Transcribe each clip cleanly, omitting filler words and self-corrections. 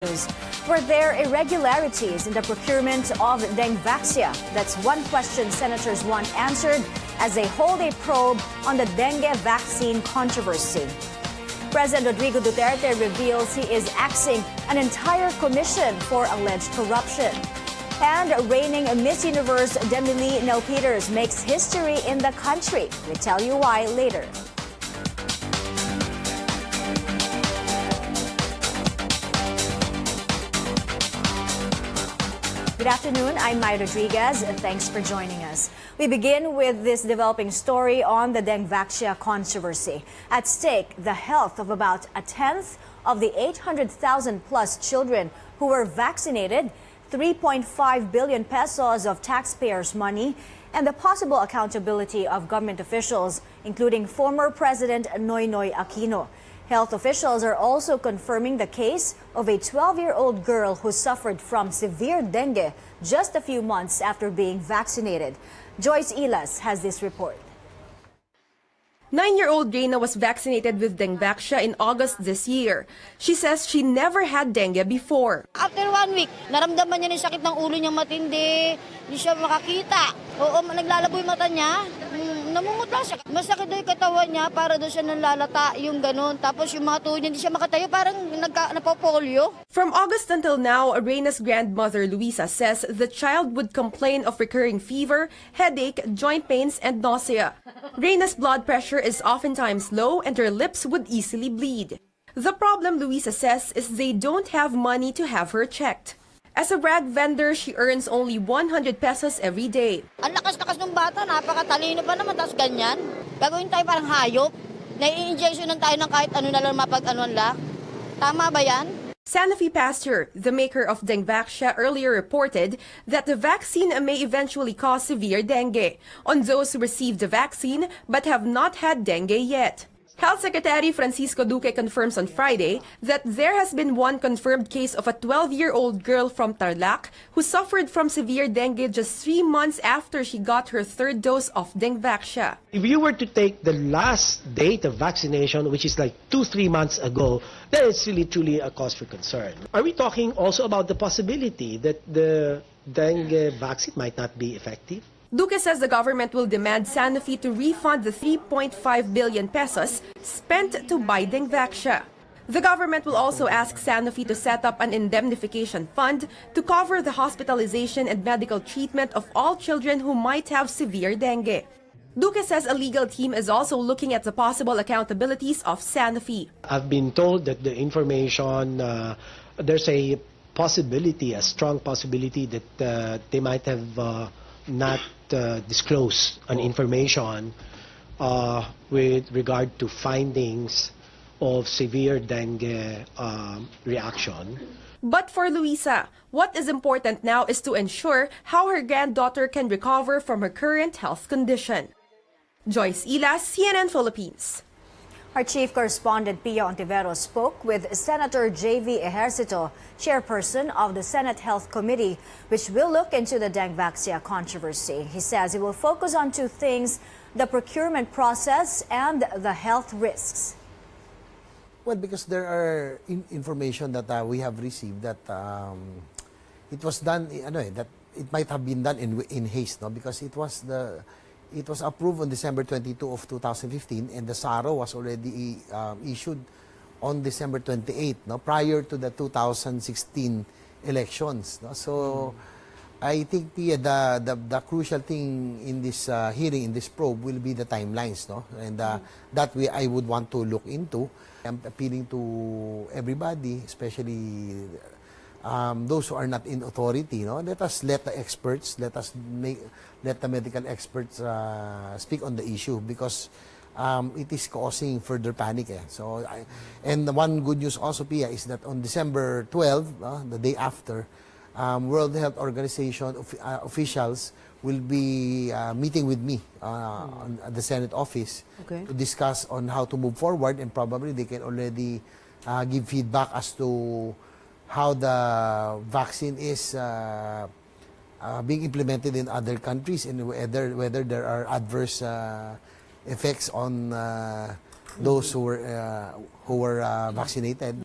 News. Were there irregularities in the procurement of Dengvaxia? That's one question senators want answered as they hold a probe on the dengue vaccine controversy. President Rodrigo Duterte reveals he is axing an entire commission for alleged corruption. And reigning Miss Universe Demi-Leigh Nell Peters makes history in the country. We'll tell you why later. Good afternoon, I'm Maya Rodriguez, and thanks for joining us. We begin with this developing story on the Dengvaxia controversy. At stake, the health of about a tenth of the 800,000 plus children who were vaccinated, 3.5 billion pesos of taxpayers' money, and the possible accountability of government officials, including former President Noynoy Aquino. Health officials are also confirming the case of a 12-year-old girl who suffered from severe dengue just a few months after being vaccinated. Joyce Ilas has this report. 9-year-old Reina was vaccinated with Dengvaxia in August this year. She says she never had dengue before. After 1 week, naramdaman niya yung sakit ng ulo niyang matindi, hindi siya makakita. Oo, naglalabo yung mata niya, namumutla siya. Masakit daw yung katawan niya, para daw siya nalalata, yung ganun. Tapos yung mga tuhod niya, hindi siya makatayo, parang napopolio. From August until now, Reina's grandmother Luisa says the child would complain of recurring fever, headache, joint pains, and nausea. Reina's blood pressure is oftentimes low and her lips would easily bleed. The problem, Luisa says, is they don't have money to have her checked. As a rag vendor, she earns only 100 pesos every day. Ang lakas-lakas ng bata, napakatalino pa naman, tapos ganyan. Gagawin tayo parang hayop, nai-injection tayo ng kahit ano na lang mapag-anuan lang. Tama ba yan? Sanofi Pasteur, the maker of Dengvaxia, earlier reported that the vaccine may eventually cause severe dengue on those who received the vaccine but have not had dengue yet. Health Secretary Francisco Duque confirms on Friday that there has been one confirmed case of a 12-year-old girl from Tarlac who suffered from severe dengue just 3 months after she got her third dose of Dengvaxia. If you were to take the last date of vaccination, which is like 2-3 months ago, then it's really truly a cause for concern. Are we talking also about the possibility that the dengue vaccine might not be effective? Duque says the government will demand Sanofi to refund the 3.5 billion pesos spent to buy Dengvaxia. The government will also ask Sanofi to set up an indemnification fund to cover the hospitalization and medical treatment of all children who might have severe dengue. Duque says a legal team is also looking at the possible accountabilities of Sanofi. I've been told that the information, there's a possibility, a strong possibility that they might have not disclose an information with regard to findings of severe dengue reaction. But for Luisa, what is important now is to ensure how her granddaughter can recover from her current health condition. Joyce Ilas, CNN Philippines. Our chief correspondent Pia Ontiveros spoke with Senator J.V. Ejercito, chairperson of the Senate Health Committee, which will look into the Dengvaxia controversy. He says it will focus on two things: the procurement process and the health risks. Well, because there are information that we have received that it was done, that it might have been done in haste, no? Because it was approved on December 22 of 2015, and the SARO was already issued on December 28, no, prior to the 2016 elections. No? So, I think the crucial thing in this hearing, in this probe, will be the timelines, no, and that I would want to look into. I'm appealing to everybody, especially those who are not in authority, no? Let the experts, let the medical experts speak on the issue, because it is causing further panic. So, and the one good news also, Pia, is that on December 12, the day after, World Health Organization officials will be meeting with me at the Senate office to discuss on how to move forward, and probably they can already give feedback as to how the vaccine is being implemented in other countries, and whether there are adverse effects on those who were vaccinated.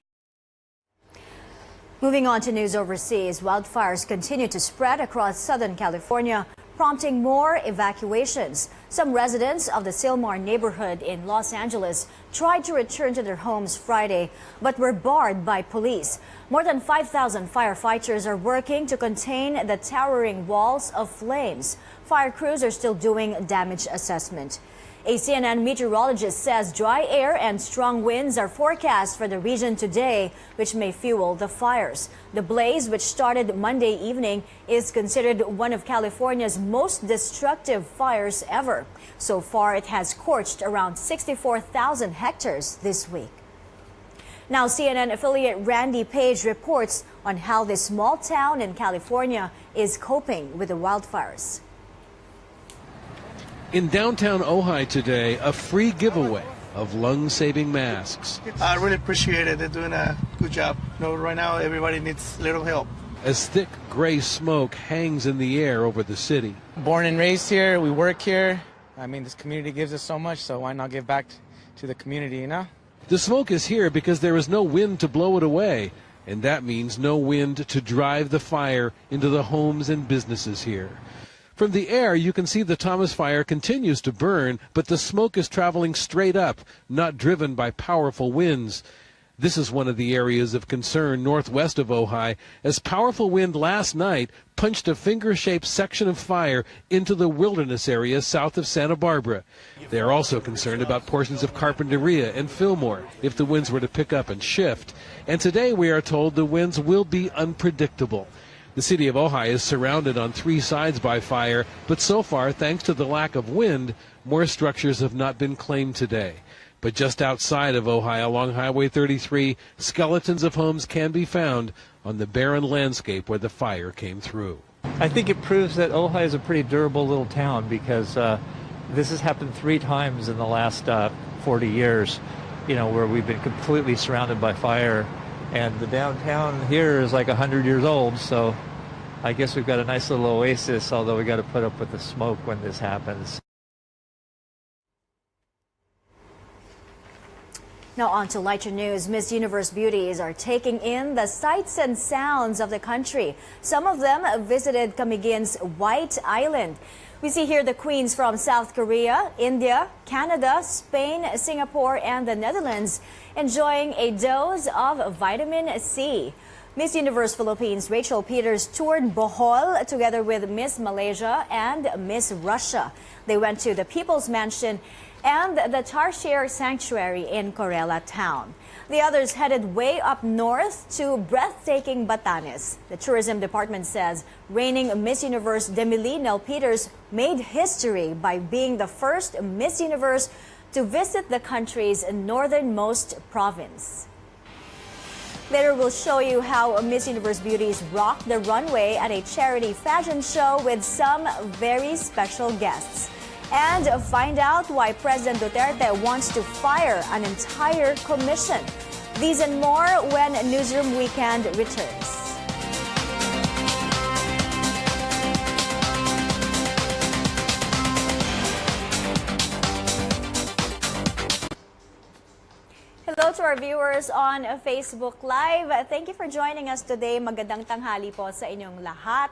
Moving on to news overseas, wildfires continue to spread across Southern California, prompting more evacuations. Some residents of the Silmar neighborhood in Los Angeles tried to return to their homes Friday, but were barred by police. More than 5,000 firefighters are working to contain the towering walls of flames. Fire crews are still doing damage assessment. A CNN meteorologist says dry air and strong winds are forecast for the region today, which may fuel the fires. The blaze, which started Monday evening, is considered one of California's most destructive fires ever. So far, it has scorched around 64,000 hectares this week. Now, CNN affiliate Randy Page reports on how this small town in California is coping with the wildfires. In downtown Ojai today, a free giveaway of lung-saving masks. I really appreciate it. They're doing a good job. Right now everybody needs a little help. As thick gray smoke hangs in the air over the city. Born and raised here, we work here. I mean, this community gives us so much, so why not give back to the community, you know? The smoke is here because there is no wind to blow it away, and that means no wind to drive the fire into the homes and businesses here. From the air, you can see the Thomas Fire continues to burn, but the smoke is traveling straight up, not driven by powerful winds. This is one of the areas of concern northwest of Ojai, as powerful wind last night punched a finger-shaped section of fire into the wilderness area south of Santa Barbara. They are also concerned about portions of Carpinteria and Fillmore if the winds were to pick up and shift. And today we are told the winds will be unpredictable. The city of Ojai is surrounded on three sides by fire, but so far, thanks to the lack of wind, more structures have not been claimed today. But just outside of Ojai, along Highway 33, skeletons of homes can be found on the barren landscape where the fire came through. I think it proves that Ojai is a pretty durable little town because this has happened 3 times in the last 40 years, where we've been completely surrounded by fire. And the downtown here is like 100 years old, so I guess we've got a nice little oasis, although we got to put up with the smoke when this happens. Now on to lighter news. Miss Universe beauties are taking in the sights and sounds of the country. Some of them visited Camigin's White Island. We see here the queens from South Korea, India, Canada, Spain, Singapore, and the Netherlands enjoying a dose of vitamin C. Miss Universe Philippines Rachel Peters toured Bohol together with Miss Malaysia and Miss Russia. They went to the People's Mansion and the Tarsier Sanctuary in Corella Town. The others headed way up north to breathtaking Batanes. The tourism department says reigning Miss Universe Demily Nell Peters made history by being the first Miss Universe to visit the country's northernmost province. Later, we'll show you how Miss Universe beauties rocked the runway at a charity fashion show with some very special guests. And find out why President Duterte wants to fire an entire commission. These and more when Newsroom Weekend returns. Hello to our viewers on Facebook Live. Thank you for joining us today. Magandang tanghali po sa inyong lahat.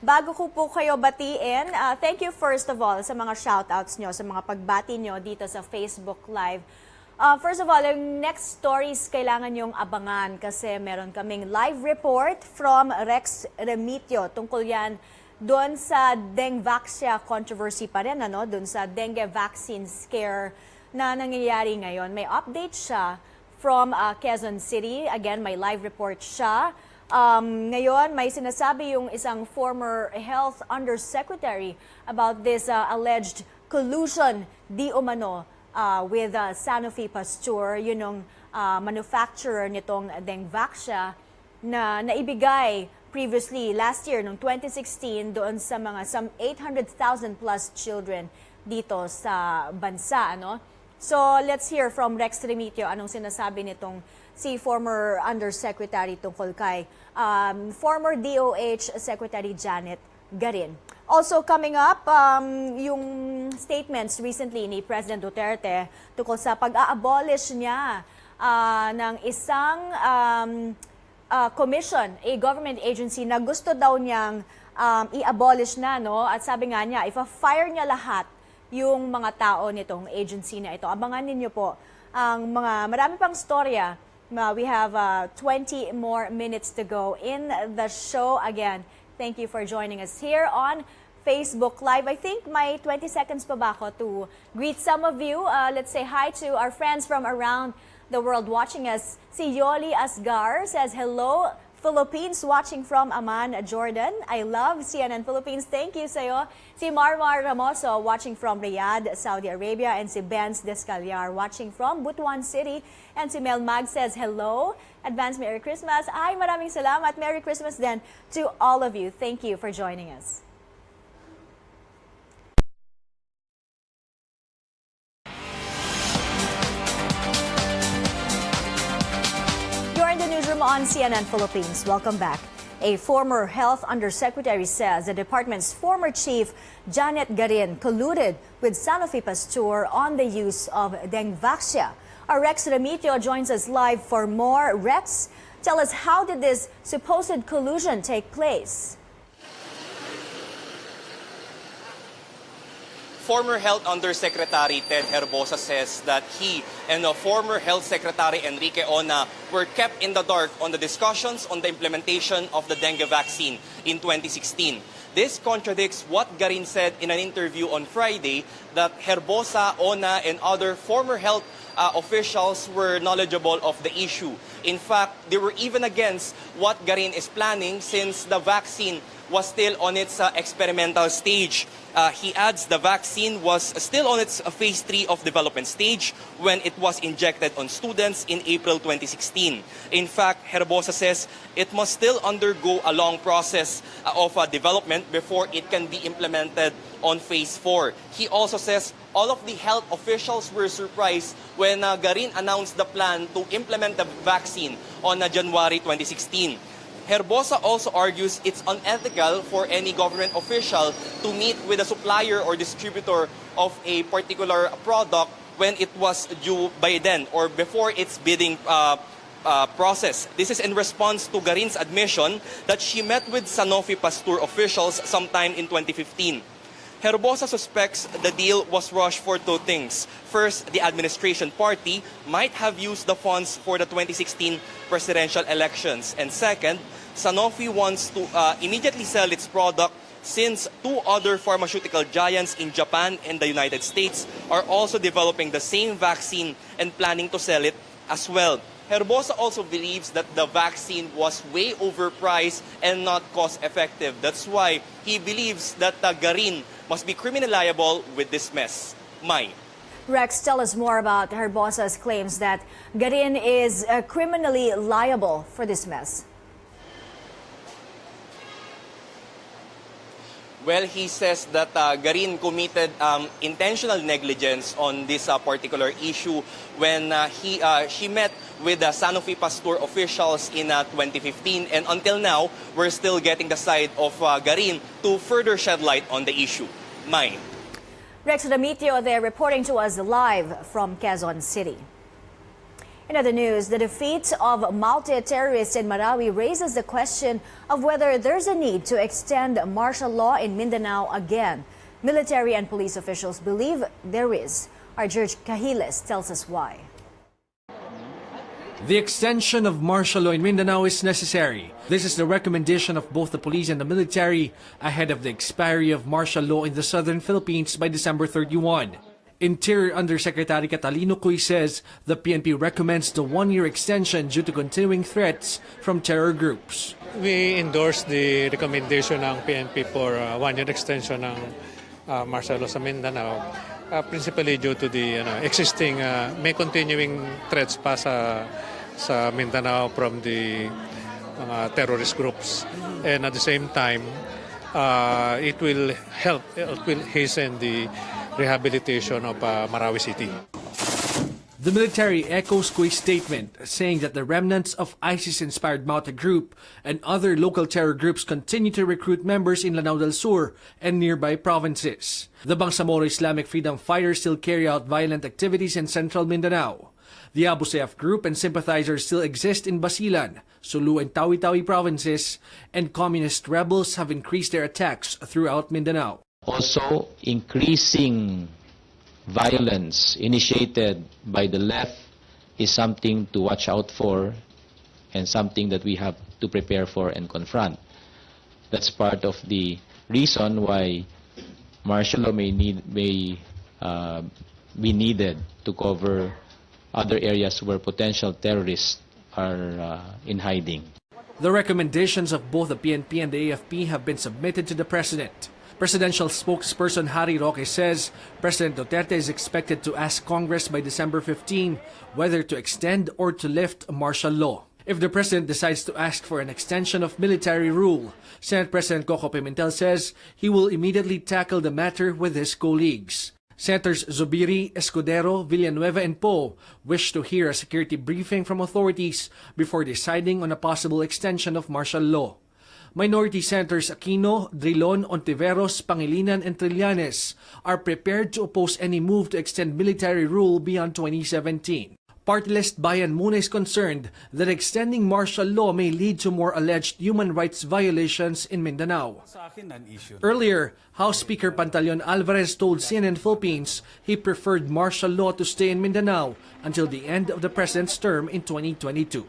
Bago ko po kayo batiin, thank you first of all sa mga shoutouts nyo, sa mga pagbati nyo dito sa Facebook Live. First of all, yung next stories kailangan nyong abangan kasi meron kaming live report from Rex Remitio tungkol yan doon sa Dengvaxia controversy pa rin, doon sa dengue vaccine scare na nangyayari ngayon. May update siya from Quezon City. Again, may live report siya. Ngayon, may sinasabi yung isang former health undersecretary about this alleged collusion di umano with Sanofi Pasteur, yun yung manufacturer nitong Dengvaxia na naibigay previously last year, noong 2016, doon sa mga some 800,000 plus children dito sa bansa. So, let's hear from Rex Remitio anong sinasabi nitong si former Undersecretary tungkol kay former DOH Secretary Janet Garin. Also coming up, yung statements recently ni President Duterte tungkol sa pag-a-abolish niya ng isang commission, a government agency na gusto daw niyang i-abolish na, no? At sabi nga niya, ipa-fire niya lahat yung mga tao nitong agency na ito. Abangan ninyo po ang mga marami pang storya. We have 20 more minutes to go in the show. Again, thank you for joining us here on Facebook Live. I think may 20 seconds pa ba ako to greet some of you. Let's say hi to our friends from around the world watching us. Si Yoli Asgar says, hello, Philippines, watching from Amman, Jordan. I love CNN Philippines. Thank you sa'yo. Si Marmar Ramoso watching from Riyadh, Saudi Arabia. And si Benz Descaliar watching from Butuan City. And si Mel Mag says, hello, advance Merry Christmas. Ay, maraming salamat. Merry Christmas then to all of you. Thank you for joining us. On CNN Philippines. Welcome back. A former health undersecretary says the department's former chief, Janet Garin, colluded with Sanofi Pasteur on the use of Dengvaxia. Our Rex Remitio joins us live for more. Rex, tell us, how did this supposed collusion take place? Former Health Undersecretary Ted Herbosa says that he and former Health Secretary Enrique Ona were kept in the dark on the discussions on the implementation of the dengue vaccine in 2016. This contradicts what Garin said in an interview on Friday, that Herbosa, Ona, and other former health officials were knowledgeable of the issue. In fact, they were even against what Garin is planning since the vaccine was still on its experimental stage. He adds the vaccine was still on its phase 3 of development stage when it was injected on students in April 2016. In fact, Herbosa says it must still undergo a long process of development before it can be implemented on phase 4. He also says all of the health officials were surprised when Garin announced the plan to implement the vaccine on January 2016. Herbosa also argues it's unethical for any government official to meet with a supplier or distributor of a particular product when it was due by then or before its bidding process. This is in response to Garin's admission that she met with Sanofi Pasteur officials sometime in 2015. Herbosa suspects the deal was rushed for two things. First, the administration party might have used the funds for the 2016 presidential elections. And second, Sanofi wants to immediately sell its product since two other pharmaceutical giants in Japan and the United States are also developing the same vaccine and planning to sell it as well. Herbosa also believes that the vaccine was way overpriced and not cost-effective. That's why he believes that Garin must be criminally liable with this mess. Mai. Rex, tell us more about Herbosa's claims that Garin is criminally liable for this mess. Well, he says that Garin committed intentional negligence on this particular issue when she met with Sanofi Pasteur officials in 2015. And until now, we're still getting the side of Garin to further shed light on the issue. Mai. Rex Remitio there reporting to us live from Quezon City. In other news, the defeat of Maute terrorists in Marawi raises the question of whether there's a need to extend martial law in Mindanao again. Military and police officials believe there is. Our George Cahiles tells us why. The extension of martial law in Mindanao is necessary. This is the recommendation of both the police and the military ahead of the expiry of martial law in the southern Philippines by December 31. Interior Undersecretary Catalino Cuy says the PNP recommends the one-year extension due to continuing threats from terror groups. We endorse the recommendation ng PNP for one-year extension ng martial law sa Mindanao, principally due to the existing, may continuing threats pa sa Mindanao from the terrorist groups. And at the same time, it will hasten the rehabilitation of Marawi City. The military echoes Cuy's statement, saying that the remnants of ISIS-inspired Maute group and other local terror groups continue to recruit members in Lanao del Sur and nearby provinces. The Bangsamoro Islamic Freedom Fighters still carry out violent activities in central Mindanao. The Abu Sayyaf group and sympathizers still exist in Basilan, Sulu and Tawi-Tawi provinces, and communist rebels have increased their attacks throughout Mindanao. Also, increasing violence initiated by the left is something to watch out for and something that we have to prepare for and confront. That's part of the reason why martial law may be needed to cover other areas where potential terrorists are in hiding. The recommendations of both the PNP and the AFP have been submitted to the President. Presidential spokesperson Harry Roque says President Duterte is expected to ask Congress by December 15 whether to extend or to lift martial law. If the President decides to ask for an extension of military rule, Senate President Coco Pimentel says he will immediately tackle the matter with his colleagues. Senators Zubiri, Escudero, Villanueva, and Poe wish to hear a security briefing from authorities before deciding on a possible extension of martial law. Minority Senators Aquino, Drilon, Ontiveros, Pangilinan, and Trillanes are prepared to oppose any move to extend military rule beyond 2017. Party list Bayan Muna is concerned that extending martial law may lead to more alleged human rights violations in Mindanao. Earlier, House Speaker Pantaleon Alvarez told CNN Philippines he preferred martial law to stay in Mindanao until the end of the president's term in 2022.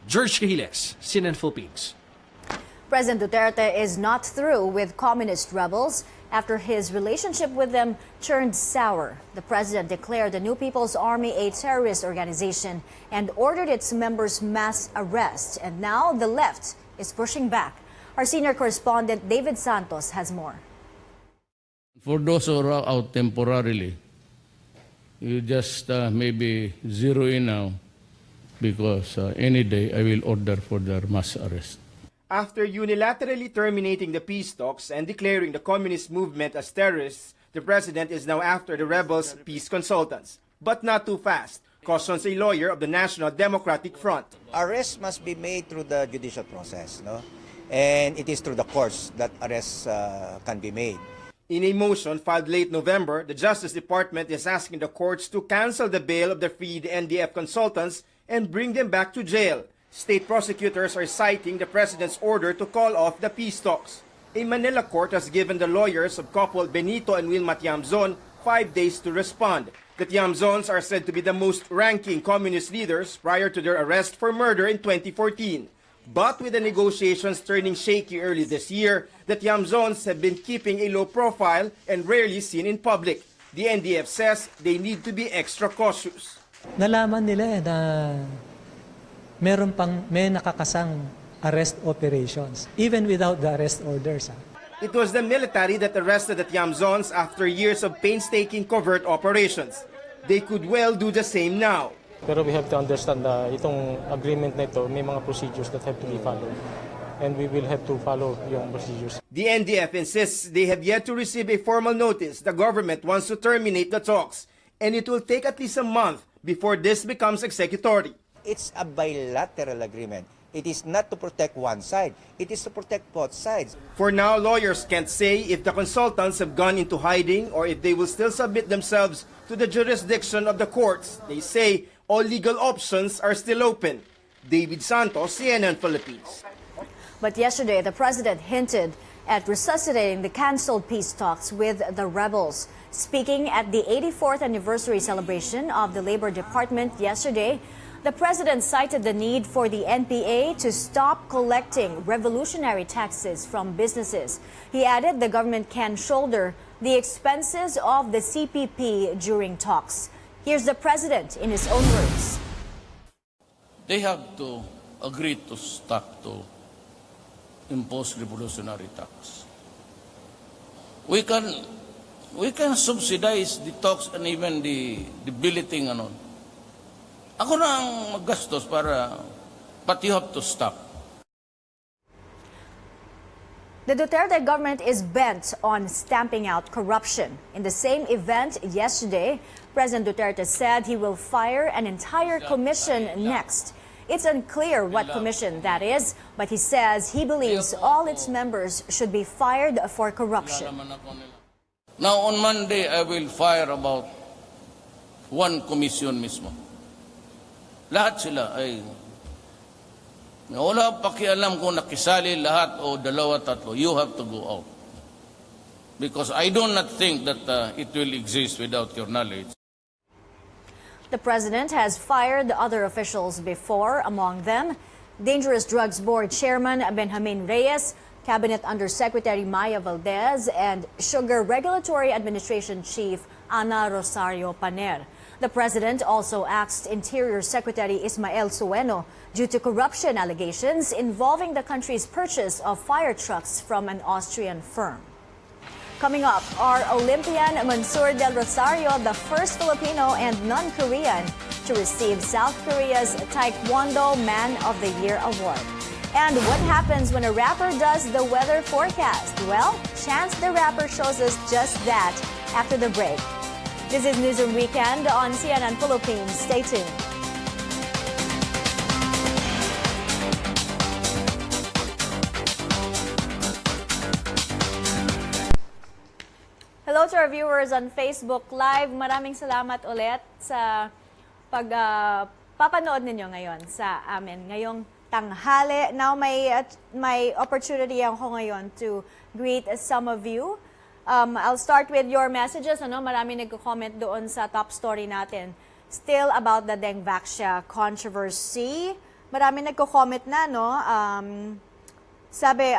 George Cahiles, CNN Philippines. President Duterte is not through with communist rebels after his relationship with them turned sour. The president declared the New People's Army a terrorist organization and ordered its members' mass arrest. And now the left is pushing back. Our senior correspondent David Santos has more. For those who are out temporarily, you just maybe zero in now because any day I will order for their mass arrest. After unilaterally terminating the peace talks and declaring the communist movement as terrorists, the president is now after the rebels' peace consultants. But not too fast, cautions a lawyer of the National Democratic Front. Arrests must be made through the judicial process, no? And it is through the courts that arrests can be made. In a motion filed late November, the Justice Department is asking the courts to cancel the bail of the freed NDF consultants and bring them back to jail. State prosecutors are citing the president's order to call off the peace talks. A Manila court has given the lawyers of couple Benito and Wilma Tiamzon 5 days to respond. The Tiamzons are said to be the most ranking communist leaders prior to their arrest for murder in 2014. But with the negotiations turning shaky early this year, the Tiamzons have been keeping a low profile and rarely seen in public. The NDF says they need to be extra cautious. Nalaman nila na may nakakasang arrest operations, even without the arrest orders. It was the military that arrested the Tiamzons after years of painstaking covert operations. They could well do the same now. Pero we have to understand na itong agreement na ito, may mga procedures that have to be followed. And we will have to follow yung procedures. The NDF insists they have yet to receive a formal notice the government wants to terminate the talks. And it will take at least a month before this becomes executory. It's a bilateral agreement. It is not to protect one side. It is to protect both sides. For now, lawyers can't say if the consultants have gone into hiding or if they will still submit themselves to the jurisdiction of the courts. They say all legal options are still open. David Santos, CNN Philippines. But yesterday, the president hinted at resuscitating the canceled peace talks with the rebels. Speaking at the 84th anniversary celebration of the Labor Department yesterday, the president cited the need for the NPA to stop collecting revolutionary taxes from businesses. He added the government can shoulder the expenses of the CPP during talks. Here's the president in his own words. They have to agree to stop to impose revolutionary tax. We can subsidize the talks and even the billeting and all. Ako na ang maggastos but you have to stop. The Duterte government is bent on stamping out corruption. In the same event yesterday, President Duterte said he will fire an entire commission next. It's unclear what commission that is, but he says he believes all its members should be fired for corruption. Now on Monday, I will fire about one commission mismo. lahat sila ay wala pakialam kung nakisali lahat o dalawa, tatlo. You have to go out. Because I do not think that it will exist without your knowledge. The president has fired other officials before, among them Dangerous Drugs Board Chairman Benjamin Reyes, Cabinet Undersecretary Maya Valdez, and Sugar Regulatory Administration Chief Ana Rosario Paner. The president also axed Interior Secretary Ismael Sueno due to corruption allegations involving the country's purchase of fire trucks from an Austrian firm. Coming up, our Olympian Mansour Del Rosario, the first Filipino and non-Korean to receive South Korea's Taekwondo Man of the Year award. And what happens when a rapper does the weather forecast? Well, Chance the Rapper shows us just that after the break. This is Newsroom Weekend on CNN Philippines. Stay tuned. Hello to our viewers on Facebook Live. Maraming salamat ulit sa papanood ninyo ngayon sa amin ngayong tanghali. Now may opportunity ako ngayon to greet some of you. I'll start with your messages. Marami nagko-comment doon sa top story natin. Still about the Dengvaxia controversy. Marami nagko-comment na, no? Sabi,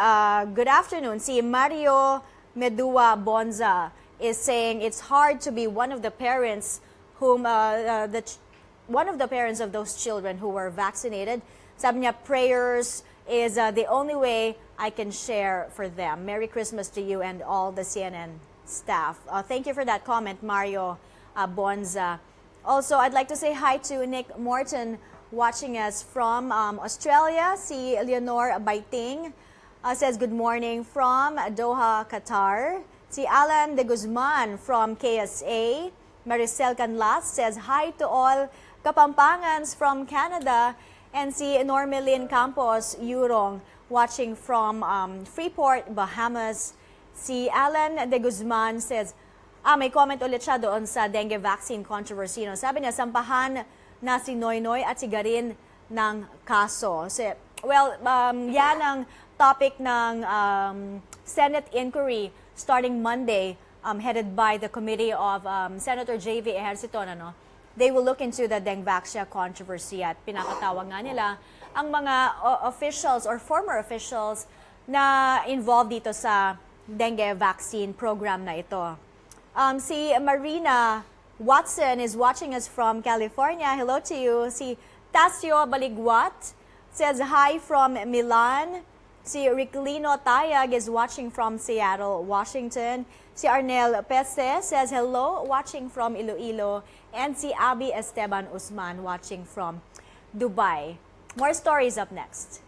good afternoon. Si Mario Medua Bonza is saying it's hard to be one of the parents whom one of the parents of those children who were vaccinated. Sabi niya, prayers is the only way I can share for them. Merry Christmas to you and all the CNN staff. Thank you for that comment, Mario Bonza. Also, I'd like to say hi to Nick Morton watching us from Australia. Si Leonor Baiting says good morning from Doha, Qatar. Si Alan De Guzman from KSA. Maricel Canlas says hi to all Kapampangans from Canada. And si Normelin Campos Yurong watching from Freeport, Bahamas. Si Alan De Guzman says, may comment ulit siya doon sa dengue vaccine controversy. No? Sabi niya, sampahan na si Noynoy at si Garin ng kaso. Yan ang topic ng Senate inquiry starting Monday, headed by the committee of Senator J.V. Ejercito. They will look into the Dengvaxia controversy at pinakatawag nga nila ang mga officials or former officials na involved dito sa dengue vaccine program na ito. Si Marina Watson is watching us from California. Hello to you. Si Tasio Baligwat says hi from Milan. Si Riclino Tayag is watching from Seattle, Washington. Si Arnel Pese says hello, watching from Iloilo. And si Abby Esteban Usman watching from Dubai. More stories up next.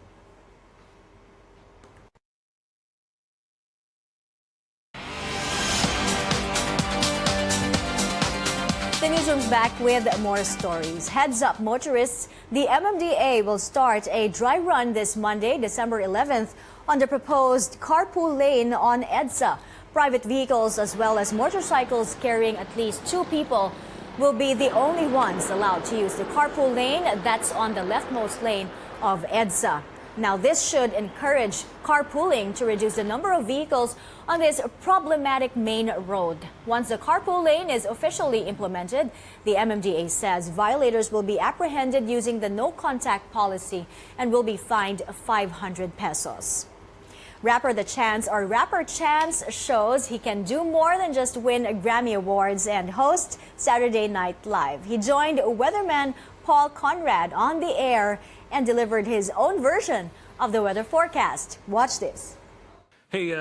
The newsroom's back with more stories. Heads up, motorists. The MMDA will start a dry run this Monday, December 11th, on the proposed carpool lane on EDSA. Private vehicles as well as motorcycles carrying at least 2 people will be the only ones allowed to use the carpool lane that's on the leftmost lane of EDSA. Now, this should encourage carpooling to reduce the number of vehicles on this problematic main road. Once the carpool lane is officially implemented, the MMDA says violators will be apprehended using the no-contact policy and will be fined 500 pesos. Rapper Chance shows he can do more than just win Grammy Awards and host Saturday Night Live. He joined weatherman Paul Conrad on the air and delivered his own version of the weather forecast. Watch this. Hey,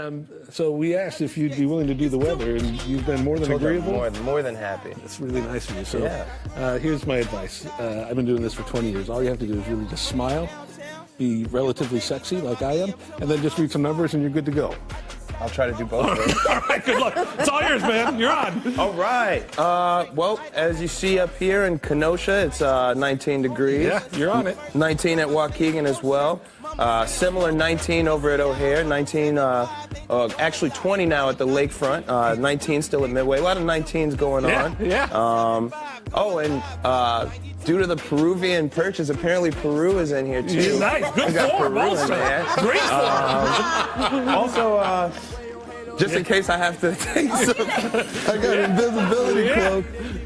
so we asked if you'd be willing to do the weather, and you've been more than agreeable. More than happy. That's really nice of you. So here's my advice. I've been doing this for 20 years. All you have to do is really just smile, be relatively sexy like I am, and then just read some numbers and you're good to go. I'll try to do both. All right, good luck. It's all yours, man. You're on. All right. Well, as you see up here in Kenosha, it's 19 degrees. Yeah, you're on it. 19 at Waukegan as well. Similar 19 over at O'Hare. 19, actually 20 now at the lakefront. 19 still at Midway. A lot of 19s going on. Yeah. Oh, and due to the Peruvian purchase, apparently Peru is in here too. Nice, good We got form Peru in also. there. Great form. Also, just in case I have to take some, I got an invisibility cloak.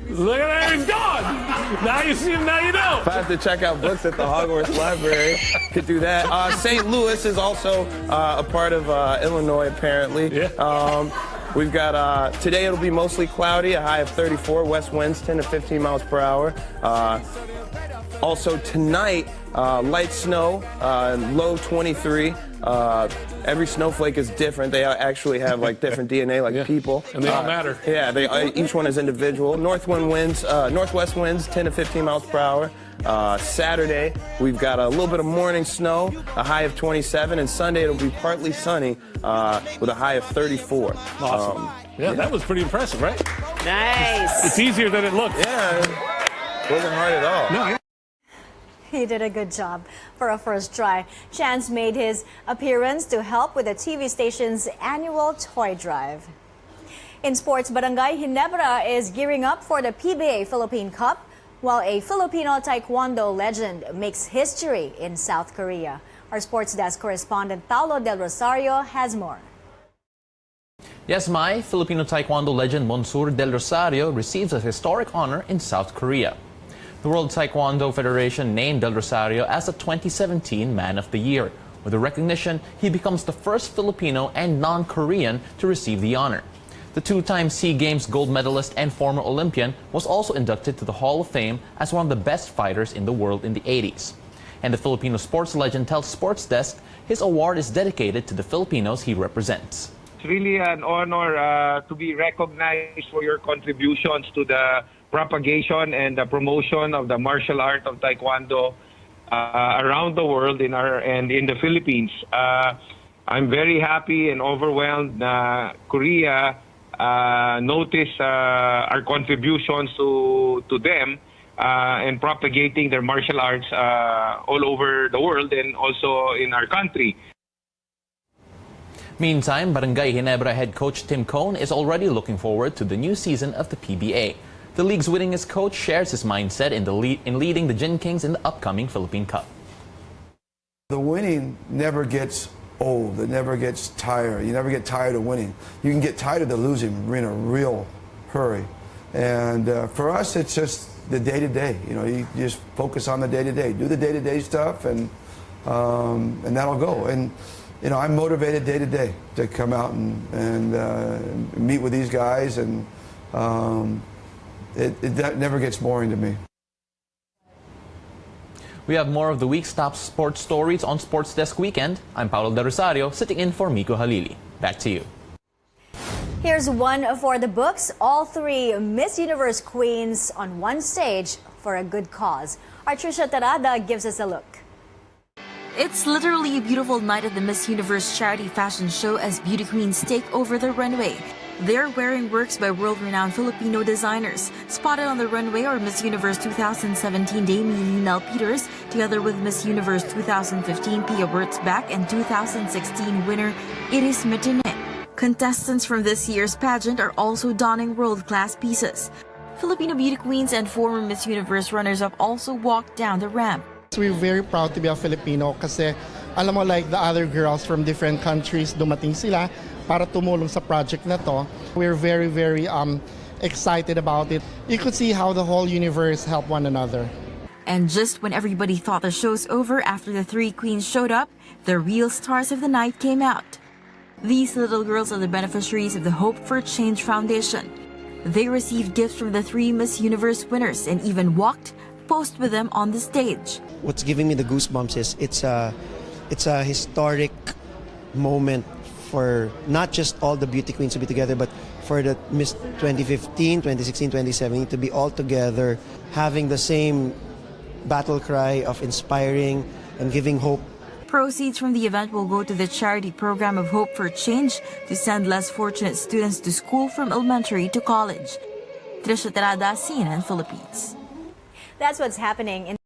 Look at that, he's gone. Now you see him, now you know. If I have to check out books at the Hogwarts Library, could do that. St. Louis is also a part of Illinois, apparently. Yeah. We've got, today it'll be mostly cloudy, a high of 34, west winds 10 to 15 miles per hour. Also tonight, light snow, low 23. Every snowflake is different. They actually have like different DNA, like people. And they all matter. Yeah, each one is individual. Northwest winds 10 to 15 miles per hour. Saturday, we've got a little bit of morning snow, a high of 27, and Sunday it'll be partly sunny with a high of 34. Awesome. Yeah, that was pretty impressive, right? Nice. It's easier than it looks. Yeah, it wasn't hard at all. No. He did a good job for a first try. Chance made his appearance to help with the TV station's annual toy drive. In sports, Barangay Ginebra is gearing up for the PBA Philippine Cup, while a Filipino Taekwondo legend makes history in South Korea. Our sports desk correspondent Paulo Del Rosario has more. Yes, Mai, Filipino Taekwondo legend Monsur Del Rosario receives a historic honor in South Korea. The World Taekwondo Federation named Del Rosario as the 2017 Man of the Year. With the recognition, he becomes the first Filipino and non-Korean to receive the honor. The two-time SEA Games gold medalist and former Olympian was also inducted to the Hall of Fame as one of the best fighters in the world in the 80s. And the Filipino sports legend tells Sports Desk his award is dedicated to the Filipinos he represents. It's really an honor to be recognized for your contributions to the propagation and the promotion of the martial art of Taekwondo around the world and in the Philippines. I'm very happy and overwhelmed. Korea noticed our contributions to them and propagating their martial arts all over the world and also in our country. Meantime, Barangay Ginebra head coach Tim Cone is already looking forward to the new season of the PBA. The league's winningest coach shares his mindset in leading the Gin Kings in the upcoming Philippine Cup. The winning never gets old. It never gets tired. You never get tired of winning. You can get tired of the losing in a real hurry. And for us, it's just the day-to-day. You know, you just focus on the day-to-day. Do the day-to-day stuff, and that'll go. And you know, I'm motivated day-to-day to come out and meet with these guys, and that never gets boring to me. We have more of the week's top sports stories on Sports Desk Weekend. I'm Paulo Del Rosario, sitting in for Miko Halili. Back to you. Here's one for the books. All three Miss Universe queens on one stage for a good cause. Our Trisha Tarada gives us a look. It's literally a beautiful night at the Miss Universe charity fashion show as beauty queens take over the runway. They're wearing works by world-renowned Filipino designers. Spotted on the runway are Miss Universe 2017 Demi Nell Peters, together with Miss Universe 2015 Pia Wurtzbach and 2016 winner Iris Martinez. Contestants from this year's pageant are also donning world-class pieces. Filipino beauty queens and former Miss Universe runners-up also walked down the ramp. We're very proud to be a Filipino kasi alam mo, like the other girls from different countries, dumating sila para tumulong sa project na to. We're very, very excited about it. You could see how the whole universe helped one another. And just when everybody thought the show's over after the three queens showed up, the real stars of the night came out. These little girls are the beneficiaries of the Hope for Change Foundation. They received gifts from the three Miss Universe winners and even posed with them on the stage. What's giving me the goosebumps is it's a historic moment for not just all the beauty queens to be together, but for the Miss 2015, 2016, 2017 to be all together, having the same battle cry of inspiring and giving hope. Proceeds from the event will go to the charity program of Hope for Change to send less fortunate students to school from elementary to college. Trisha Tarada, CNN Philippines. That's what's happening in